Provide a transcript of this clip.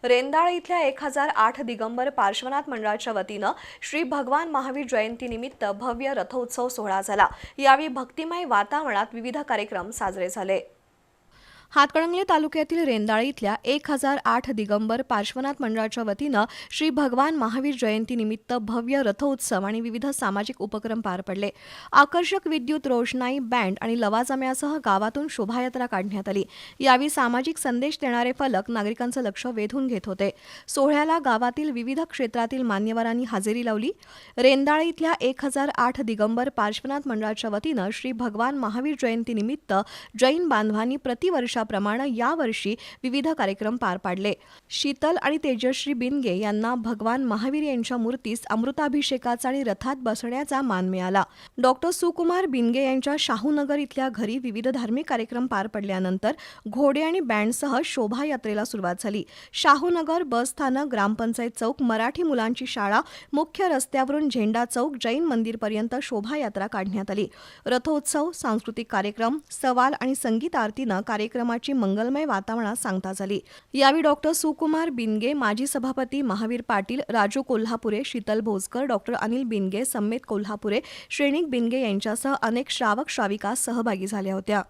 रेंदाळ इथल्या 1008 दिगंबर पार्श्वनाथ मंडळाच्या वतीनं श्री भगवान महावीर जयंतीनिमित्त भव्य रथोत्सव सोहळा झाला। यावेळी भक्तिमय वातावरणात विविध कार्यक्रम साजरे झाले। हातकणंगले तालुक्यातील रेंदाळ इथल्या 1008 दिगंबर पार्श्वनाथ मंडळाच्या वतीनं श्री भगवान महावीर जयंतीनिमित्त भव्य रथोत्सव आणि विविध सामाजिक उपक्रम पार पडले। आकर्षक विद्युत रोषणाई, बँड आणि लवाजम्यासह गावातून शोभायात्रा काढण्यात आली। यावेळी सामाजिक संदेश देणारे फलक नागरिकांचं लक्ष वेधून घेत होते। सोहळ्याला गावातील विविध क्षेत्रातील मान्यवरांनी हजेरी लावली। रेंदाळ इथल्या 1008 दिगंबर पार्श्वनाथ मंडळाच्या वतीनं श्री भगवान महावीर जयंतीनिमित्त जैन बांधवांनी प्रतिवर्षाप्रमाणे यावर्षी विविध कार्यक्रम पार पाडले। शीतल आणि तेजश्री बिनगे यांना भगवान महावीर यांच्या मूर्तीस अमृताभिषेकाचा आणि रथात बसण्याचा मान मिळाला। डॉक्टर सुकुमार बिनगे यांच्या शाहूनगर इथल्या घरी विविध धार्मिक कार्यक्रम पार पडल्यानंतर घोडे आणि बँडसह शोभायात्रेला सुरुवात झाली। शाहूनगर बस स्थानक, ग्रामपंचायत चौक, मराठी मुलांची शाळा, मुख्य रस्त्यावरून झेंडा चौक, जैन मंदिरपर्यंत शोभायात्रा काढण्यात आली। रथोत्सव, सांस्कृतिक कार्यक्रम, सवाल आणि संगीत आरतीनं कार्यक्रमाची मंगलमय वातावरणात सांगता झाली। यावेळी डॉक्टर सुकुमार बिनगे, माजी सभापती महावीर पाटील, राजू कोल्हापुरे, शीतल भोजकर, डॉक्टर अनिल बिनगे, सम्मेत कोल्हापुरे, श्रेणिक बिनगे यांच्यासह अनेक श्रावक श्राविका सहभागी झाल्या होत्या।